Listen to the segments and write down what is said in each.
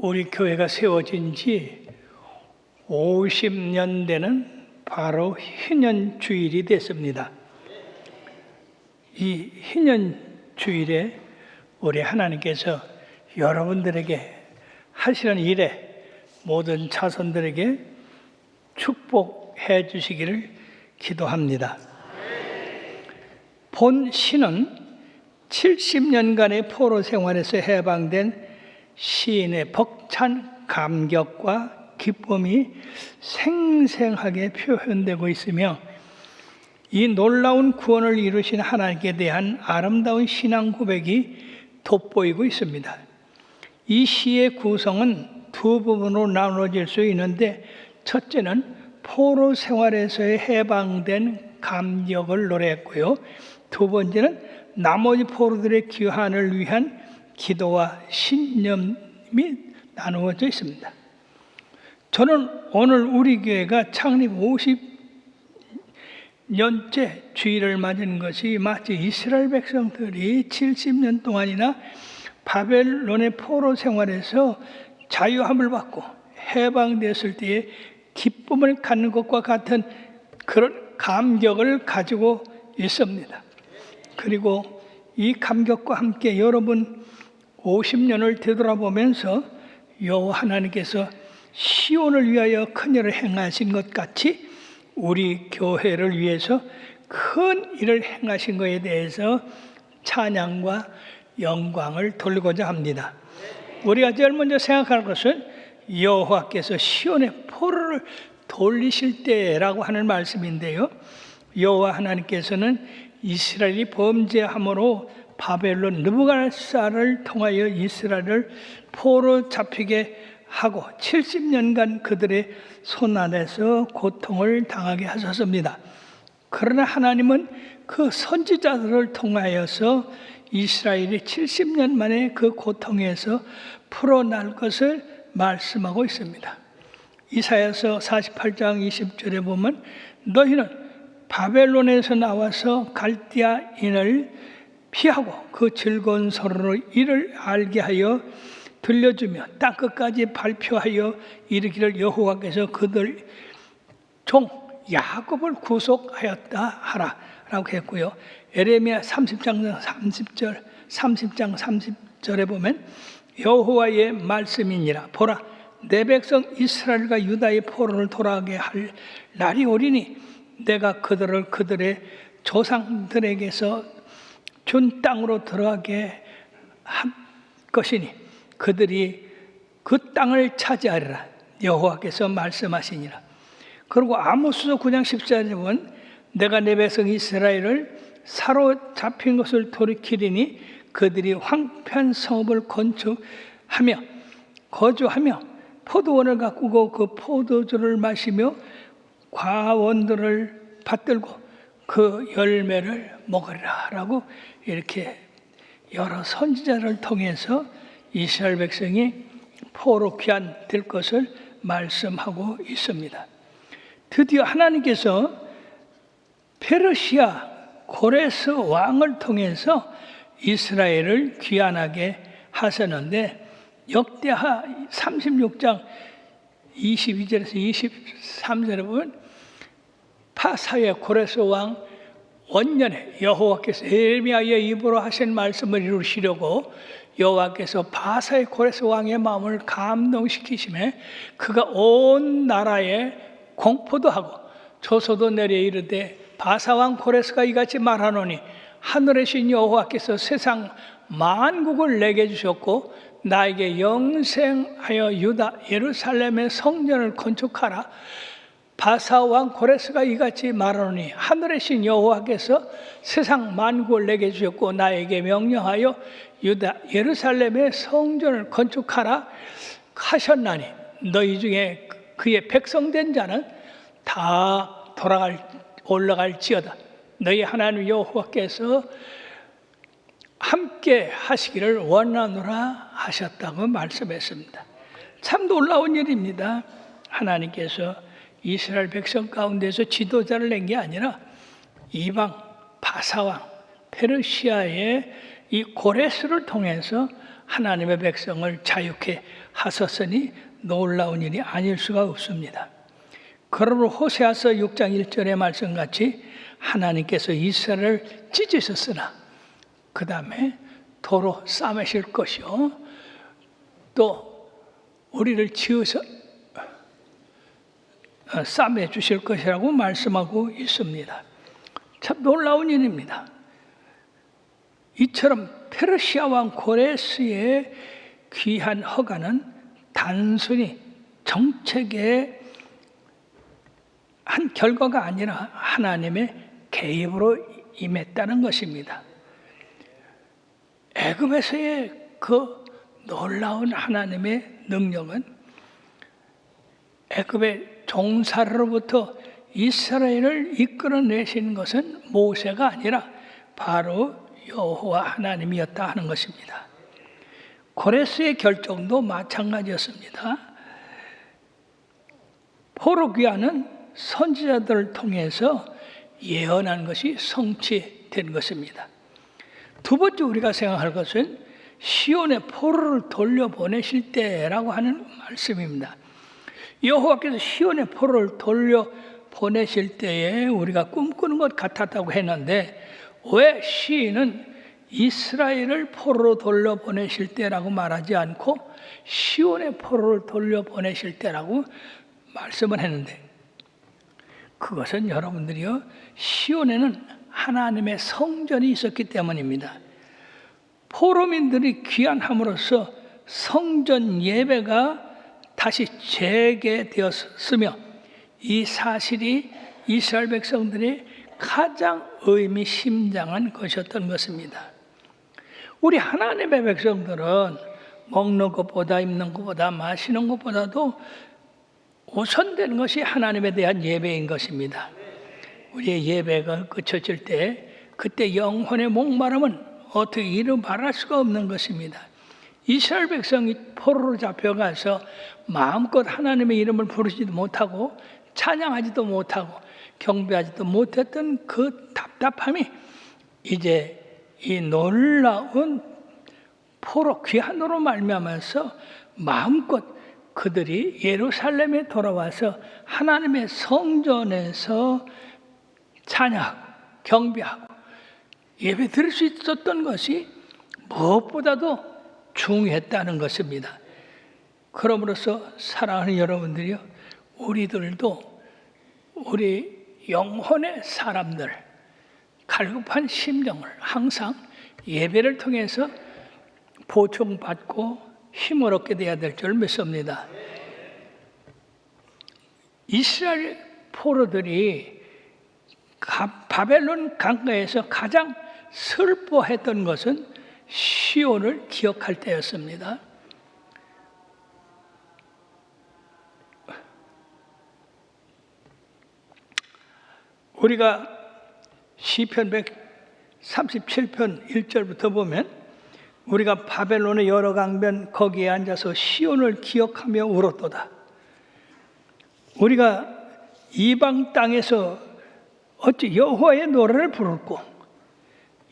우리 교회가 세워진 지 50년 되는 바로 희년주일이 됐습니다. 이 희년주일에 우리 하나님께서 여러분들에게 하시는 일에 모든 자손들에게 축복해 주시기를 기도합니다. 본 시는 70년간의 포로 생활에서 해방된 시인의 벅찬 감격과 기쁨이 생생하게 표현되고 있으며, 이 놀라운 구원을 이루신 하나님께 대한 아름다운 신앙 고백이 돋보이고 있습니다. 이 시의 구성은 두 부분으로 나눠질 수 있는데, 첫째는 포로 생활에서의 해방된 감격을 노래했고요, 두 번째는 나머지 포로들의 귀환을 위한 기도와 신념이 나누어져 있습니다. 저는 오늘 우리 교회가 창립 50년째 주일을 맞은 것이 마치 이스라엘 백성들이 70년 동안이나 바벨론의 포로 생활에서 자유함을 받고 해방되었을 때에 기쁨을 갖는 것과 같은 그런 감격을 가지고 있습니다. 그리고 이 감격과 함께 여러분 50년을 되돌아보면서 여호와 하나님께서 시온을 위하여 큰 일을 행하신 것 같이 우리 교회를 위해서 큰 일을 행하신 것에 대해서 찬양과 영광을 돌리고자 합니다. 우리가 제일 먼저 생각할 것은 여호와께서 시온의 포로를 돌리실 때라고 하는 말씀인데요, 여호와 하나님께서는 이스라엘이 범죄함으로 바벨론 느부갓네살을 통하여 이스라엘을 포로 잡히게 하고 70년간 그들의 손안에서 고통을 당하게 하셨습니다. 그러나 하나님은 그 선지자들을 통하여서 이스라엘이 70년 만에 그 고통에서 풀어날 것을 말씀하고 있습니다. 이사야서 48장 20절에 보면, 너희는 바벨론에서 나와서 갈대아인을 피하고 그 즐거운 소리로 이를 알게 하여 들려주며 땅끝까지 발표하여 이르기를 여호와께서 그들 종 야곱을 구속하였다 하라 라고 했고요, 에레미야 30장 30절에 보면 여호와의 말씀이니라, 보라 내 백성 이스라엘과 유다의 포로를 돌아가게 할 날이 오리니 내가 그들을 그들의 조상들에게서 준 땅으로 들어가게 할 것이니 그들이 그 땅을 차지하리라 여호와께서 말씀하시니라. 그리고 아모스서 9장 14절에 보면 내가 내 백성 이스라엘을 사로잡힌 것을 돌이키리니 그들이 황폐한 성읍을 건축하며 거주하며 포도원을 가꾸고 그 포도주를 마시며 과원들을 받들고 그 열매를 먹으리라 라고 이렇게 여러 선지자를 통해서 이스라엘 백성이 포로 귀환될 것을 말씀하고 있습니다. 드디어 하나님께서 페르시아 고레스 왕을 통해서 이스라엘을 귀환하게 하셨는데, 역대하 36장 22절에서 23절에 보면 파사의 고레스 왕 원년에 여호와께서 에레미야의 입으로 하신 말씀을 이루시려고 여호와께서 바사의 고레스 왕의 마음을 감동시키시며 그가 온 나라에 공포도 하고 조소도 내려 이르되, 바사 왕 고레스가 이같이 말하노니 하늘의 신 여호와께서 세상 만국을 내게 주셨고 나에게 영생하여 유다 예루살렘의 성전을 건축하라. 바사 왕 고레스가 이같이 말하노니 하늘의 신 여호와께서 세상 만국을 내게 주셨고 나에게 명령하여 유다 예루살렘의 성전을 건축하라 하셨나니 너희 중에 그의 백성된 자는 다 올라갈지어다. 너희 하나님 여호와께서 함께 하시기를 원하노라 하셨다고 말씀했습니다. 참 놀라운 일입니다. 하나님께서 이스라엘 백성 가운데서 지도자를 낸 게 아니라 이방 바사왕 페르시아의 이 고레스를 통해서 하나님의 백성을 자유케 하셨으니 놀라운 일이 아닐 수가 없습니다. 그러므로 호세아서 6장 1절의 말씀같이 하나님께서 이스라엘을 찢으셨으나 그 다음에 도로 싸매실 것이요 또 우리를 지어서 싸매 주실 것이라고 말씀하고 있습니다. 참 놀라운 일입니다. 이처럼 페르시아 왕 고레스의 귀한 허가는 단순히 정책의 한 결과가 아니라 하나님의 개입으로 임했다는 것입니다. 애굽에서의 그 놀라운 하나님의 능력은 애굽의 종살이로부터 이스라엘을 이끌어내신 것은 모세가 아니라 바로 여호와 하나님이었다 하는 것입니다. 고레스의 결정도 마찬가지였습니다. 포로귀환은 선지자들을 통해서 예언한 것이 성취된 것입니다. 두 번째 우리가 생각할 것은 시온의 포로를 돌려보내실 때라고 하는 말씀입니다. 여호와께서 시온의 포로를 돌려보내실 때에 우리가 꿈꾸는 것 같았다고 했는데 왜 시인은 이스라엘을 포로로 돌려보내실 때라고 말하지 않고 시온의 포로를 돌려보내실 때라고 말씀을 했는데 그것은 여러분들이요 시온에는 하나님의 성전이 있었기 때문입니다. 포로민들이 귀환함으로써 성전 예배가 다시 재개되었으며 이 사실이 이스라엘 백성들의 가장 의미심장한 것이었던 것입니다. 우리 하나님의 백성들은 먹는 것보다 입는 것보다 마시는 것보다도 우선된 것이 하나님에 대한 예배인 것입니다. 우리의 예배가 그쳐질 때 그때 영혼의 목마름은 어떻게 이루 말할 수가 없는 것입니다. 이스라엘 백성이 포로로 잡혀가서 마음껏 하나님의 이름을 부르지도 못하고 찬양하지도 못하고 경배하지도 못했던 그 답답함이 이제 이 놀라운 포로 귀환으로 말미암아서 마음껏 그들이 예루살렘에 돌아와서 하나님의 성전에서 찬양하고 경배하고 예배 드릴 수 있었던 것이 무엇보다도 중요했다는 것입니다. 그러므로서 사랑하는 여러분들이요, 우리들도 우리 영혼의 사람들 갈급한 심령을 항상 예배를 통해서 보충받고 힘을 얻게 되어야 될 줄 믿습니다. 이스라엘 포로들이 바벨론 강가에서 가장 슬퍼했던 것은 시온을 기억할 때였습니다. 우리가 시편 137편 1절부터 보면 우리가 바벨론의 여러 강변 거기에 앉아서 시온을 기억하며 울었도다. 우리가 이방 땅에서 어찌 여호와의 노래를 부르고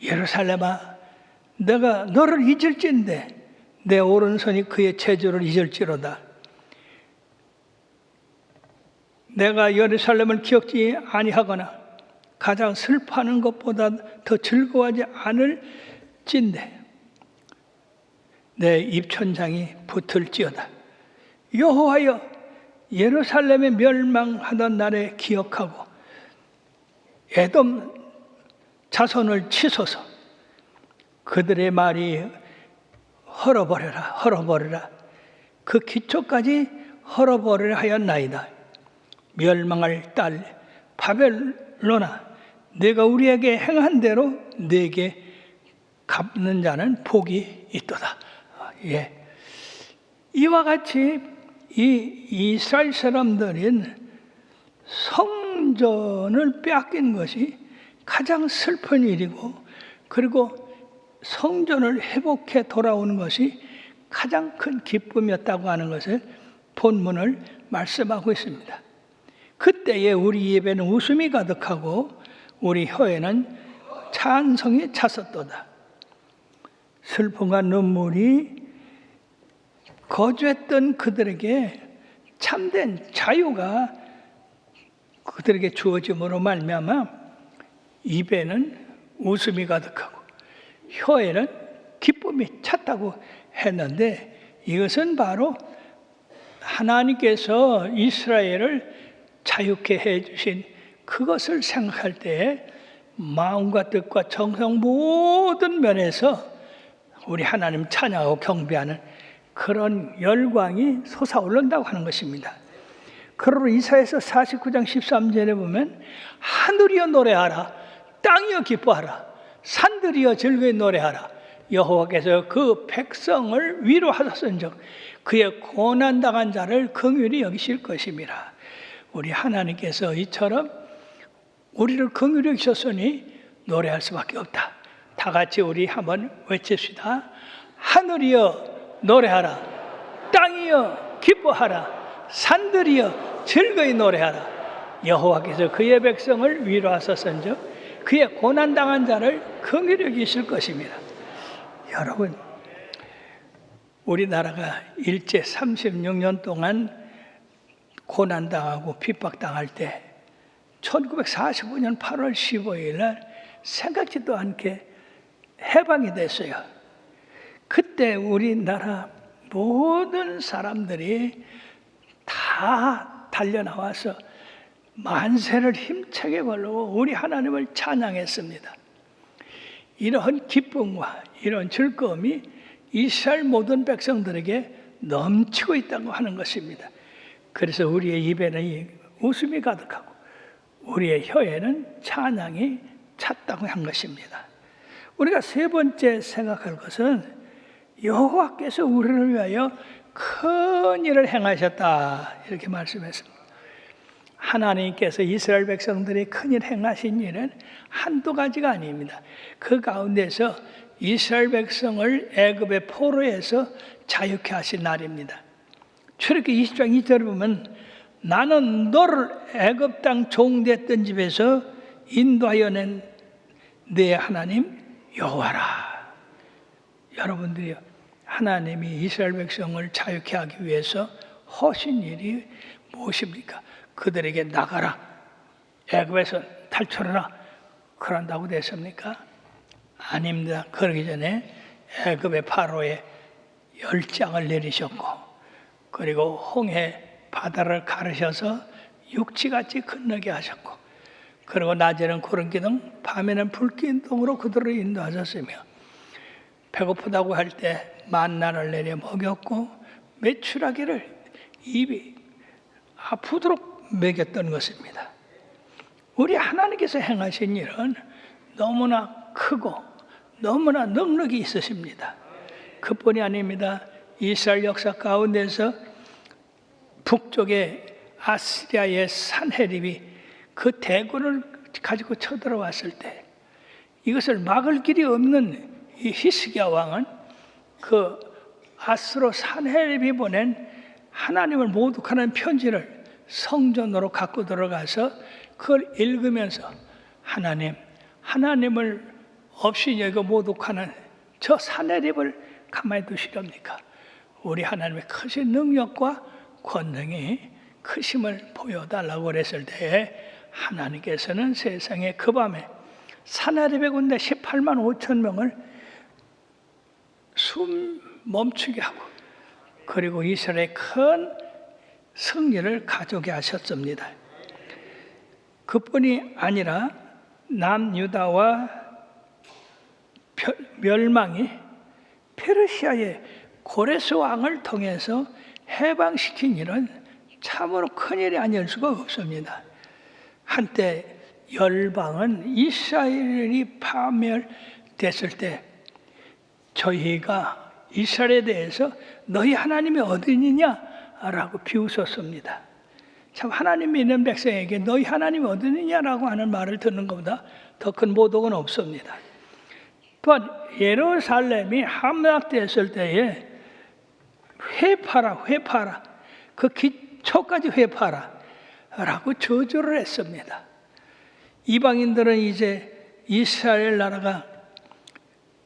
예루살렘아 내가 너를 잊을진데 내 오른손이 그의 체조를 잊을지로다. 내가 예루살렘을 기억지 아니하거나 가장 슬퍼하는 것보다 더 즐거워하지 않을진데 내 입천장이 붙을지어다. 여호와여 예루살렘에 멸망하던 날에 기억하고 에돔 자손을 치소서. 그들의 말이 헐어버려라 그 기초까지 헐어버리려 하였나이다. 멸망할 딸 바벨론아 내가 우리에게 행한 대로 내게 갚는 자는 복이 있도다. 예. 이와 같이 이 이스라엘 사람들은 성전을 빼앗긴 것이 가장 슬픈 일이고 그리고 성전을 회복해 돌아오는 것이 가장 큰 기쁨이었다고 하는 것을 본문을 말씀하고 있습니다. 그때에 우리 입에는 웃음이 가득하고 우리 혀에는 찬송이 찼었도다. 슬픔과 눈물이 거주했던 그들에게 참된 자유가 그들에게 주어짐으로 말미암아 입에는 웃음이 가득하고 혀에는 기쁨이 찼다고 했는데, 이것은 바로 하나님께서 이스라엘을 자유케 해주신 그것을 생각할 때 마음과 뜻과 정성 모든 면에서 우리 하나님 찬양하고 경배하는 그런 열광이 솟아오른다고 하는 것입니다. 그러므로 이사야서 49장 13절에 보면 하늘이여 노래하라, 땅이여 기뻐하라, 산들이여 즐거이 노래하라. 여호와께서 그 백성을 위로하셨은즉 그의 고난당한 자를 긍휼히 여기실 것임이라. 우리 하나님께서 이처럼 우리를 긍휼히 여기셨으니 노래할 수밖에 없다. 다 같이 우리 한번 외칩시다. 하늘이여 노래하라, 땅이여 기뻐하라, 산들이여 즐거이 노래하라. 여호와께서 그의 백성을 위로하셨은즉 그의 고난당한 자를 긍휼히 여기실 것입니다. 여러분, 우리나라가 일제 36년 동안 고난당하고 핍박당할 때 1945년 8월 15일 날 생각지도 않게 해방이 됐어요. 그때 우리나라 모든 사람들이 다 달려나와서 만세를 힘차게 걸고 우리 하나님을 찬양했습니다. 이러한 기쁨과 이런 즐거움이 이스라엘 모든 백성들에게 넘치고 있다고 하는 것입니다. 그래서 우리의 입에는 웃음이 가득하고 우리의 혀에는 찬양이 찼다고 한 것입니다. 우리가 세 번째 생각할 것은 여호와께서 우리를 위하여 큰 일을 행하셨다, 이렇게 말씀했습니다. 하나님께서 이스라엘 백성들이 큰일 행하신 일은 한두 가지가 아닙니다. 그 가운데서 이스라엘 백성을 애굽의 포로에서 자유케 하신 날입니다. 출애굽기 20장 2절을 보면 나는 너를 애굽 땅 종됐던 집에서 인도하여 낸 내 하나님 여호와라. 여러분들이 하나님이 이스라엘 백성을 자유케 하기 위해서 하신 일이 무엇입니까? 그들에게 나가라, 애굽에서 탈출하라, 그런다고 됐습니까? 아닙니다. 그러기 전에 애굽의 파로에 열장을 내리셨고, 그리고 홍해 바다를 가르셔서 육지같이 건너게 하셨고, 그리고 낮에는 구름 기둥, 밤에는 불 기둥으로 그들을 인도하셨으며, 배고프다고 할 때 만나를 내려 먹였고 메추라기를 입이 아프도록 먹였던 것입니다. 우리 하나님께서 행하신 일은 너무나 크고 너무나 능력이 있으십니다. 그뿐이 아닙니다. 이스라엘 역사 가운데서 북쪽에 아시리아의 산헤립이 그 대군을 가지고 쳐들어왔을 때 이것을 막을 길이 없는 이 히스기야 왕은 그 아스로 산헤립이 보낸 하나님을 모독하는 편지를 성전으로 갖고 들어가서 그걸 읽으면서 하나님을 없이 여기고 모독하는 저 산헤립을 가만히 두시렵니까? 우리 하나님의 크신 능력과 권능이 크심을 보여달라고 그랬을 때 하나님께서는 세상에 그 밤에 산헤립의 군대 18만 5천 명을 숨 멈추게 하고 그리고 이스라엘의 큰 승리를 가져오게 하셨습니다. 그뿐이 아니라 남유다와 멸망이 페르시아의 고레스 왕을 통해서 해방시킨 일은 참으로 큰일이 아닐 수가 없습니다. 한때 열방은 이스라엘이 파멸됐을 때 저희가 이스라엘에 대해서 너희 하나님이 어디느냐라고 비웃었습니다. 참 하나님 믿는 백성에게 너희 하나님이 어디느냐라고 하는 말을 듣는 것보다 더 큰 모독은 없습니다. 또한 예루살렘이 함락됐을 때에 회파라 그 기초까지 회파라 라고 저주를 했습니다. 이방인들은 이제 이스라엘 나라가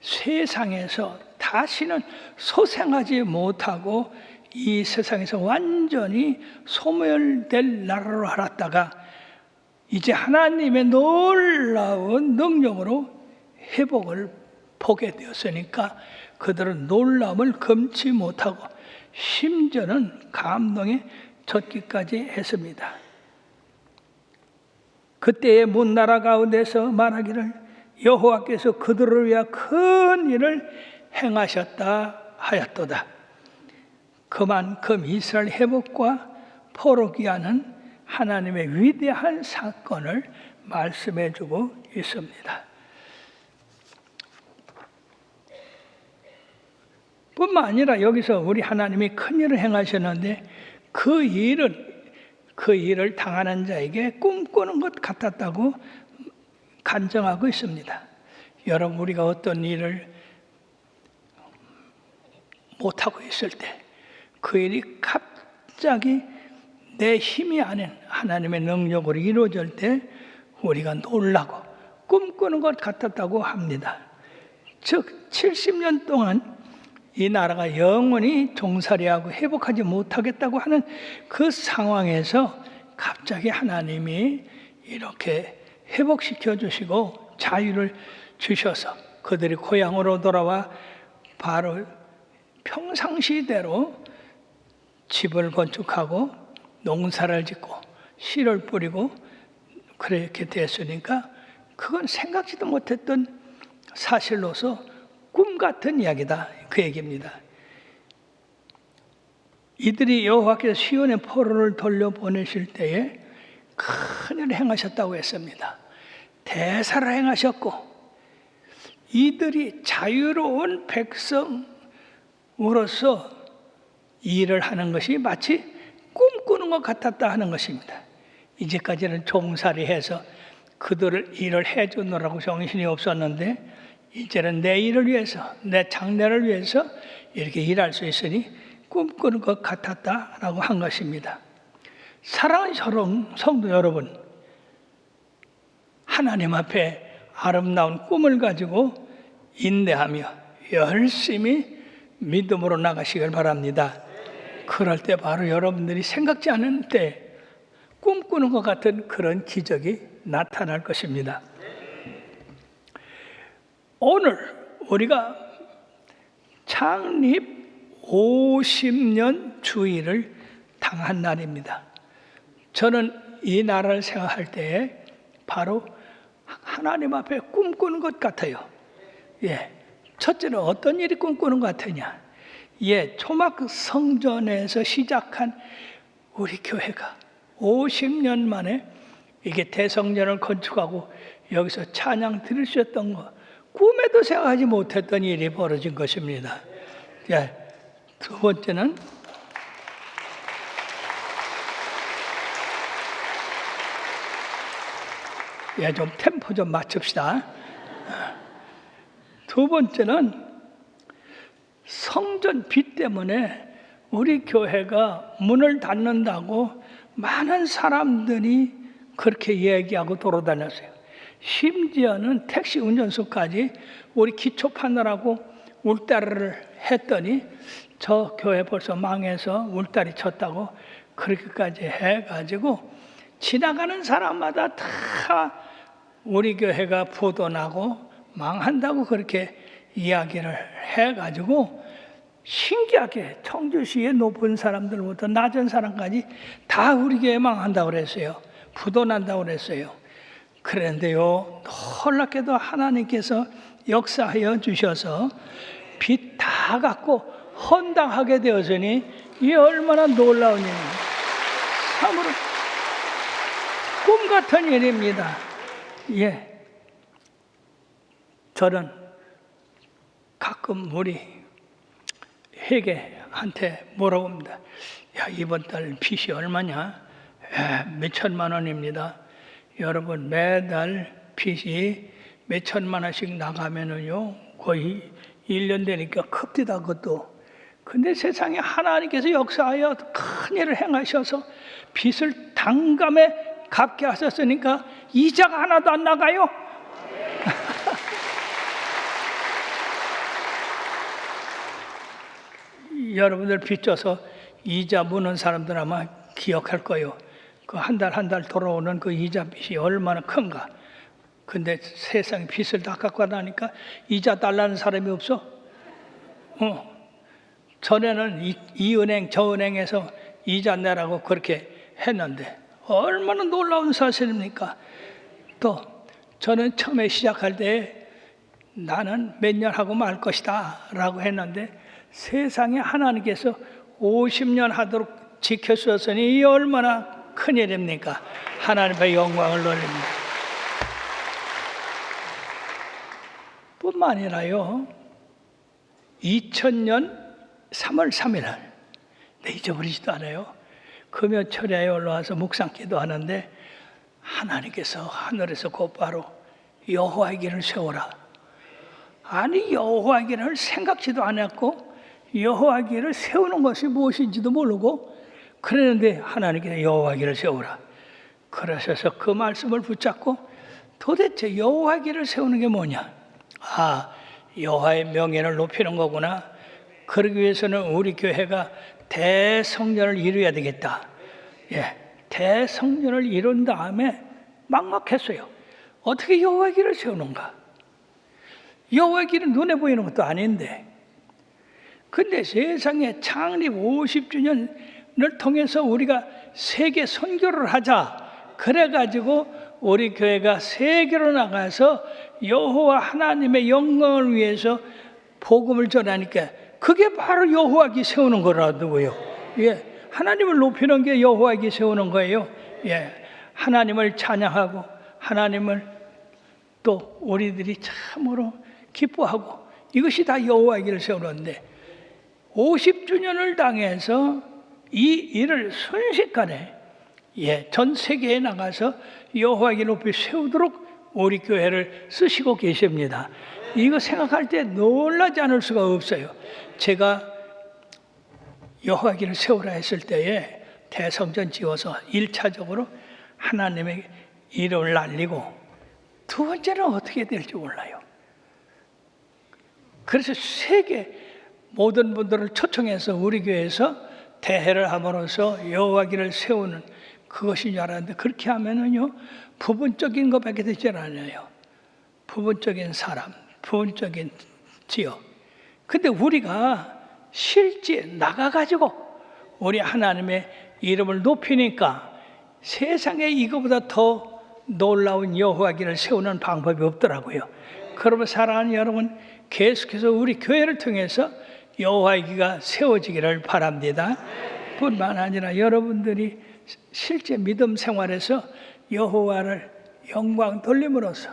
세상에서 다시는 소생하지 못하고 이 세상에서 완전히 소멸될 나라로 알았다가 이제 하나님의 놀라운 능력으로 회복을 보게 되었으니까 그들은 놀라움을 금치 못하고 심지어는 감동에 젖기까지 했습니다. 그때의 문나라 가운데서 말하기를 여호와께서 그들을 위하여 큰 일을 행하셨다 하였도다. 그만큼 이스라엘 회복과 포로기 하는 하나님의 위대한 사건을 말씀해 주고 있습니다. 뿐만 아니라 여기서 우리 하나님이 큰 일을 행하셨는데 그 일을 당하는 자에게 꿈꾸는 것 같았다고 간증하고 있습니다. 여러분, 우리가 어떤 일을 못하고 있을 때 그 일이 갑자기 내 힘이 아닌 하나님의 능력으로 이루어질 때 우리가 놀라고 꿈꾸는 것 같았다고 합니다. 즉 70년 동안 이 나라가 영원히 종살이하고 회복하지 못하겠다고 하는 그 상황에서 갑자기 하나님이 이렇게 회복시켜 주시고 자유를 주셔서 그들이 고향으로 돌아와 바로 평상시대로 집을 건축하고 농사를 짓고 씨를 뿌리고 그렇게 됐으니까 그건 생각지도 못했던 사실로서 꿈 같은 이야기다, 그 얘기입니다. 이들이 여호와께서 시온의 포로를 돌려보내실 때에 큰 일을 행하셨다고 했습니다. 대사를 행하셨고 이들이 자유로운 백성으로서 일을 하는 것이 마치 꿈꾸는 것 같았다 하는 것입니다. 이제까지는 종살이해서 그들을 일을 해주느라고 정신이 없었는데 이제는 내 일을 위해서, 내 장래를 위해서 이렇게 일할 수 있으니 꿈꾸는 것 같았다라고 한 것입니다. 사랑하는 성도 여러분, 하나님 앞에 아름다운 꿈을 가지고 인내하며 열심히 믿음으로 나가시길 바랍니다. 그럴 때 바로 여러분들이 생각지 않은 때 꿈꾸는 것 같은 그런 기적이 나타날 것입니다. 오늘 우리가 창립 50년 주일을 당한 날입니다. 저는 이 나라를 생각할 때 바로 하나님 앞에 꿈꾸는 것 같아요. 첫째는 어떤 일이 꿈꾸는 것 같으냐? 초막 성전에서 시작한 우리 교회가 50년 만에 이게 대성전을 건축하고 여기서 찬양 드릴 수 있었던 것, 꿈에도 생각하지 못했던 일이 벌어진 것입니다. 두 번째는 좀 템포 좀 맞춥시다. 두 번째는 성전 비 때문에 우리 교회가 문을 닫는다고 많은 사람들이 그렇게 얘기하고 돌아다녔어요. 심지어는 택시 운전수까지 우리 기초 파느라고 울타리를 했더니 저 교회 벌써 망해서 울타리 쳤다고 그렇게까지 해가지고 지나가는 사람마다 다 우리 교회가 부도나고 망한다고 그렇게 이야기를 해가지고 신기하게 청주시의 높은 사람들부터 낮은 사람까지 다 우리 교회 망한다고 그랬어요. 부도난다고 그랬어요. 그런데요, 놀랍게도 하나님께서 역사하여 주셔서 빚 다 갚고 헌당하게 되었으니 이게 얼마나 놀라운 일입니까? 참으로 꿈 같은 일입니다. 저는 가끔 우리 회계한테 뭐라고 합니다. 이번 달 빚이 얼마냐? 몇 천만 원입니다. 여러분, 매달 빚이 몇 천만 원씩 나가면은요, 거의 1년 되니까 큽디다, 그것도. 근데 세상에 하나님께서 역사하여 큰 일을 행하셔서 빚을 단감에 갚게 하셨으니까 이자가 하나도 안 나가요. 여러분들 빚져서 이자 무는 사람들 아마 기억할 거예요. 그 한 달 한 달 돌아오는 그 이자 빚이 얼마나 큰가. 근데 세상에 빚을 다 갚고 나니까 이자 달라는 사람이 없어. 전에는 이 은행 저 은행에서 이자 내라고 그렇게 했는데 얼마나 놀라운 사실입니까? 또 저는 처음에 시작할 때 나는 몇 년 하고 말 것이다 라고 했는데 세상에 하나님께서 50년 하도록 지켜주셨으니 이 얼마나 큰일입니까? 하나님의 영광을 돌립니다. 뿐만 아니라요, 2000년 3월 3일 날, 잊어버리지도 않아요. 금요철에 올라와서 묵상기도 하는데 하나님께서 하늘에서 곧바로 여호와의 길을 세워라. 아니, 여호와의 길을 생각지도 않았고 여호와의 길을 세우는 것이 무엇인지도 모르고 그랬는데 하나님께서 여호와의 길을 세우라. 그러셔서 그 말씀을 붙잡고 도대체 여호와의 길을 세우는 게 뭐냐? 여호와의 명예를 높이는 거구나. 그러기 위해서는 우리 교회가 대성전을 이루어야 되겠다. 대성전을 이룬 다음에 막막했어요. 어떻게 여호와의 길을 세우는가? 여호와의 길은 눈에 보이는 것도 아닌데. 근데 세상에 창립 50주년을 통해서 우리가 세계 선교를 하자. 그래가지고 우리 교회가 세계로 나가서 여호와 하나님의 영광을 위해서 복음을 전하니까 그게 바로 여호와께 세우는 거라고요. 하나님을 높이는 게 여호와께 세우는 거예요. 하나님을 찬양하고 하나님을 또 우리들이 참으로 기뻐하고 이것이 다 여호와에게를 세우는데 50주년을 당해서 이 일을 순식간에 전 세계에 나가서 여호와에게 높이 세우도록 우리 교회를 쓰시고 계십니다. 이거 생각할 때 놀라지 않을 수가 없어요. 제가 여호와에게를 세우라 했을 때에 대성전 지어서 1차적으로 하나님의 이름을 날리고 두 번째는 어떻게 될지 몰라요. 그래서 세계 모든 분들을 초청해서 우리 교회에서 대회를 함으로써 여호와에게를 세우는 그것인 줄 알았는데 그렇게 하면은요 부분적인 것밖에 되지 않아요. 부분적인 사람, 부분적인 지역. 근데 우리가 실제 나가가지고 우리 하나님의 이름을 높이니까 세상에 이거보다 더 놀라운 여호와에게를 세우는 방법이 없더라고요. 그러면 사랑하는 여러분, 계속해서 우리 교회를 통해서 여호와에게가 세워지기를 바랍니다. 뿐만 아니라 여러분들이 실제 믿음 생활에서 여호와를 영광 돌림으로써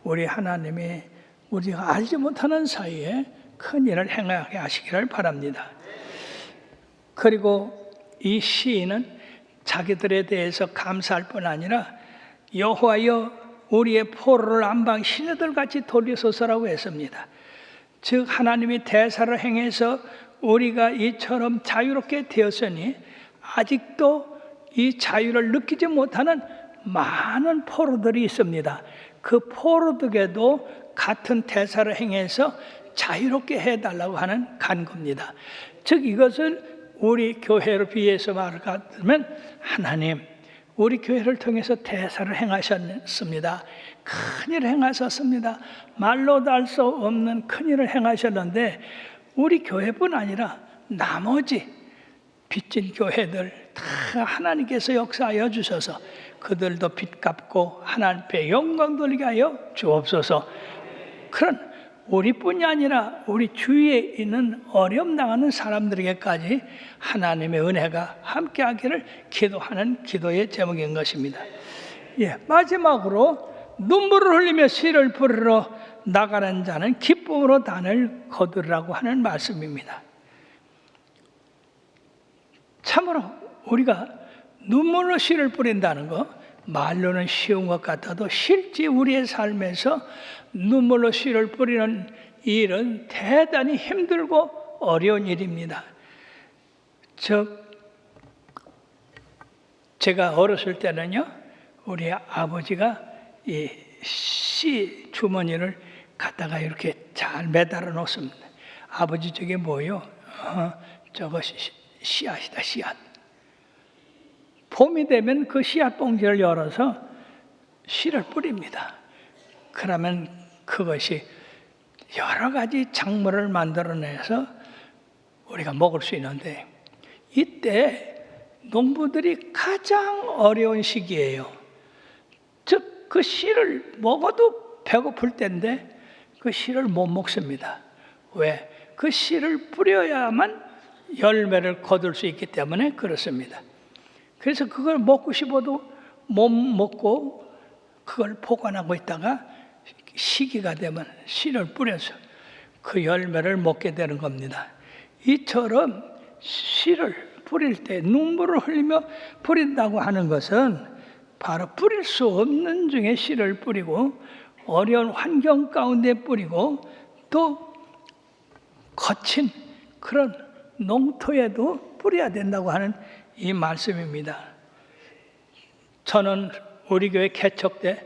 우리 하나님이 우리가 알지 못하는 사이에 큰 일을 행하게 하시기를 바랍니다. 그리고 이 시인은 자기들에 대해서 감사할 뿐 아니라 여호와여 우리의 포로를 안방 시내들같이 돌리소서라고 했습니다. 즉 하나님이 대사를 행해서 우리가 이처럼 자유롭게 되었으니 아직도 이 자유를 느끼지 못하는 많은 포로들이 있습니다. 그 포로들에게도 같은 대사를 행해서 자유롭게 해달라고 하는 간구입니다. 즉 이것은 우리 교회를 비해서 말하면 하나님 우리 교회를 통해서 대사를 행하셨습니다. 큰일을 행하셨습니다. 말로도 할 수 없는 큰일을 행하셨는데 우리 교회뿐 아니라 나머지 빚진 교회들 다 하나님께서 역사하여 주셔서 그들도 빚 갚고 하나님 앞에 영광 돌리게 하여 주옵소서. 그런 우리뿐이 아니라 우리 주위에 있는 어려움 당하는 사람들에게까지 하나님의 은혜가 함께하기를 기도하는 기도의 제목인 것입니다. 마지막으로 눈물을 흘리며 씨를 뿌리러 나가는 자는 기쁨으로 단을 거두라고 하는 말씀입니다. 참으로 우리가 눈물로 씨를 뿌린다는 거 말로는 쉬운 것 같아도 실제 우리의 삶에서 눈물로 씨를 뿌리는 일은 대단히 힘들고 어려운 일입니다. 제가 어렸을 때는요, 우리 아버지가 이 씨 주머니를 갖다가 이렇게 잘 매달아 놓습니다. 아버지 저게 뭐요? 저것이 씨앗이다, 씨앗. 봄이 되면 그 씨앗 봉지를 열어서 씨를 뿌립니다. 그러면 그것이 여러 가지 작물을 만들어내서 우리가 먹을 수 있는데, 이때 농부들이 가장 어려운 시기예요. 즉 그 씨를 먹어도 배고플 때인데 그 씨를 못 먹습니다. 왜? 그 씨를 뿌려야만 열매를 거둘 수 있기 때문에 그렇습니다. 그래서 그걸 먹고 싶어도 못 먹고 그걸 보관하고 있다가 시기가 되면 씨를 뿌려서 그 열매를 먹게 되는 겁니다. 이처럼 씨를 뿌릴 때 눈물을 흘리며 뿌린다고 하는 것은 바로 뿌릴 수 없는 중에 씨를 뿌리고 어려운 환경 가운데 뿌리고 또 거친 그런 농토에도 뿌려야 된다고 하는 이 말씀입니다. 저는 우리 교회 개척 때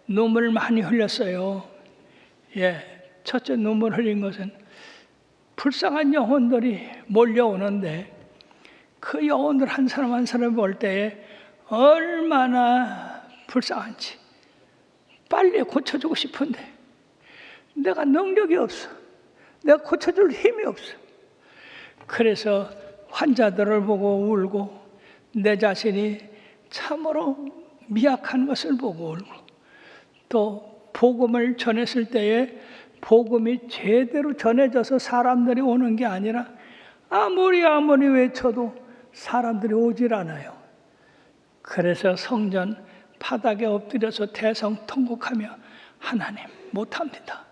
눈물을 많이 흘렸어요. 첫째 눈물 흘린 것은 불쌍한 영혼들이 몰려오는데 그 영혼들 한 사람 한 사람 볼 때에 얼마나 불쌍한지 빨리 고쳐주고 싶은데 내가 능력이 없어. 내가 고쳐줄 힘이 없어. 그래서 환자들을 보고 울고 내 자신이 참으로 미약한 것을 보고 울고 또 복음을 전했을 때에 복음이 제대로 전해져서 사람들이 오는 게 아니라 아무리 외쳐도 사람들이 오질 않아요. 그래서 성전 바닥에 엎드려서 대성통곡하며 하나님 못합니다.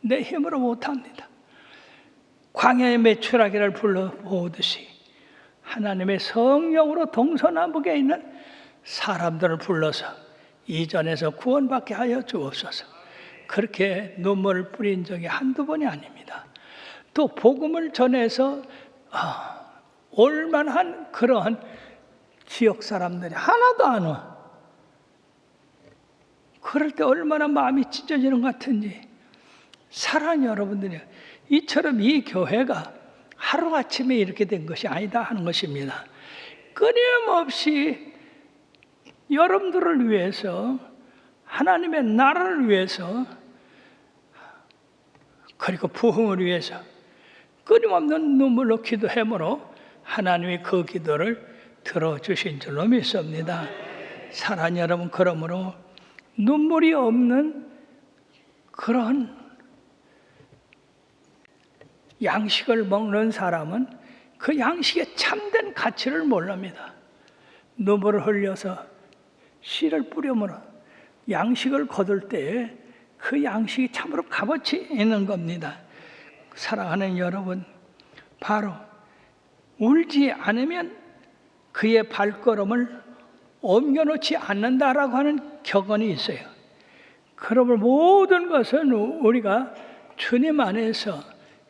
내 힘으로 못합니다. 광야의 메추라기를 불러보듯이 하나님의 성령으로 동서남북에 있는 사람들을 불러서 이전에서 구원받게 하여 주옵소서. 그렇게 눈물을 뿌린 적이 한두 번이 아닙니다. 또 복음을 전해서 올만한 그러한 지역 사람들이 하나도 안 와. 그럴 때 얼마나 마음이 찢어지는 것 같은지. 사랑하는 여러분들이 이처럼 이 교회가 하루아침에 이렇게 된 것이 아니다 하는 것입니다. 끊임없이 여러분들을 위해서 하나님의 나라를 위해서 그리고 부흥을 위해서 끊임없는 눈물로 기도함으로 하나님이 그 기도를 들어주신 줄로 믿습니다. 사랑하는 여러분, 그러므로 눈물이 없는 그런 양식을 먹는 사람은 그 양식의 참된 가치를 모릅니다. 눈물을 흘려서 씨를 뿌려으로 양식을 거둘 때에 그 양식이 참으로 값어치 있는 겁니다. 사랑하는 여러분, 바로 울지 않으면 그의 발걸음을 옮겨놓지 않는다라고 하는 격언이 있어요. 그러므로 모든 것은 우리가 주님 안에서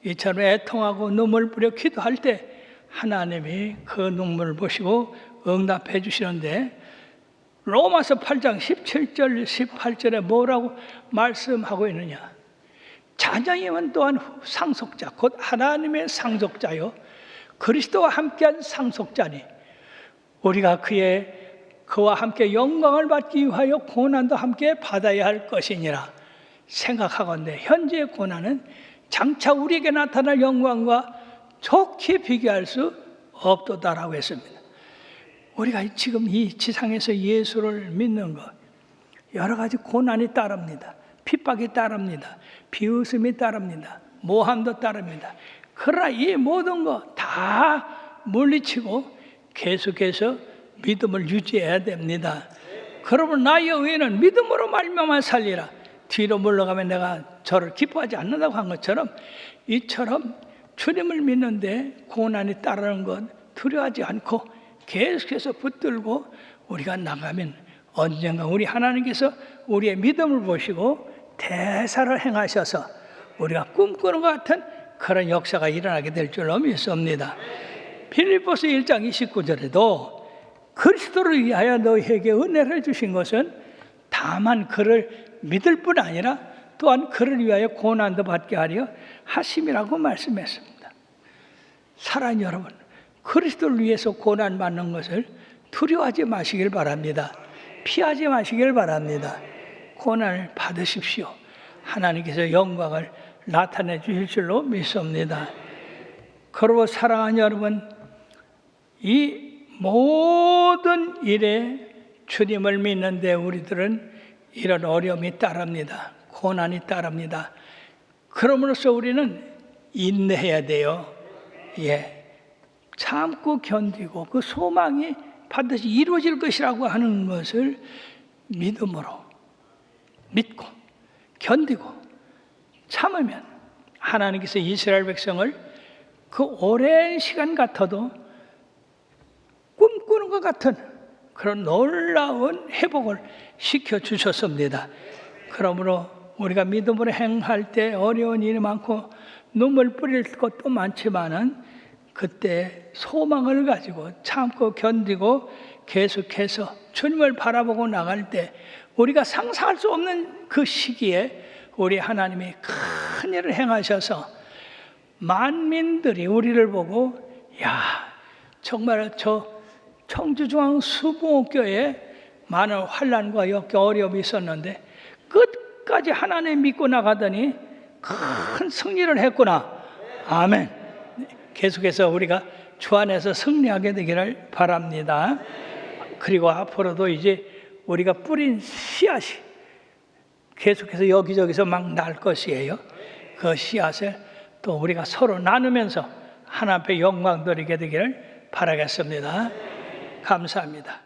이처럼 애통하고 눈물 뿌려 기도할 때 하나님이 그 눈물을 보시고 응답해 주시는데, 로마서 8장 17절 18절에 뭐라고 말씀하고 있느냐? 자녀이면 또한 상속자, 곧 하나님의 상속자요 그리스도와 함께한 상속자니 우리가 그와 함께 영광을 받기 위하여 고난도 함께 받아야 할 것이니라 생각하건대 현재의 고난은 장차 우리에게 나타날 영광과 좋게 비교할 수 없도다라고 했습니다. 우리가 지금 이 지상에서 예수를 믿는 것, 여러 가지 고난이 따릅니다. 핍박이 따릅니다. 비웃음이 따릅니다. 모함도 따릅니다. 그러나 이 모든 것 다 물리치고 계속해서 믿음을 유지해야 됩니다. 그러면 나의 의인은 믿음으로 말미암아 살리라. 뒤로 물러가면 내가 저를 기뻐하지 않는다고 한 것처럼 이처럼 주님을 믿는데 고난이 따르는 것 두려워하지 않고 계속해서 붙들고 우리가 나가면 언젠가 우리 하나님께서 우리의 믿음을 보시고 대사를 행하셔서 우리가 꿈꾸는 것 같은 그런 역사가 일어나게 될 줄로 믿습니다. 빌립보서 1장 29절에도 그리스도를 위하여 너희에게 은혜를 주신 것은 다만 그를 믿을 뿐 아니라 또한 그를 위하여 고난도 받게 하려 하심이라고 말씀했습니다. 사랑하는 여러분, 그리스도를 위해서 고난 받는 것을 두려워하지 마시길 바랍니다. 피하지 마시길 바랍니다. 고난을 받으십시오. 하나님께서 영광을 나타내 주실 줄로 믿습니다. 그리고 사랑하는 여러분, 이 모든 일에 주님을 믿는데 우리들은 이런 어려움이 따릅니다. 고난이 따릅니다. 그럼으로써 우리는 인내해야 돼요. 참고 견디고 그 소망이 반드시 이루어질 것이라고 하는 것을 믿음으로 믿고 견디고 참으면 하나님께서 이스라엘 백성을 그 오랜 시간 같아도 꿈꾸는 것 같은 그런 놀라운 회복을 시켜주셨습니다. 그러므로 우리가 믿음으로 행할 때 어려운 일이 많고 눈물 뿌릴 것도 많지만은 그때 소망을 가지고 참고 견디고 계속해서 주님을 바라보고 나갈 때 우리가 상상할 수 없는 그 시기에 우리 하나님이 큰 일을 행하셔서 만민들이 우리를 보고 정말 저 청주중앙수봉교회에 많은 환난과 역경 어려움이 있었는데 끝까지 하나님 믿고 나가더니 큰 승리를 했구나. 아멘. 계속해서 우리가 주 안에서 승리하게 되기를 바랍니다. 그리고 앞으로도 이제 우리가 뿌린 씨앗이 계속해서 여기저기서 막 날 것이에요. 그 씨앗을 또 우리가 서로 나누면서 하나님 앞에 영광 드리게 되기를 바라겠습니다. 감사합니다.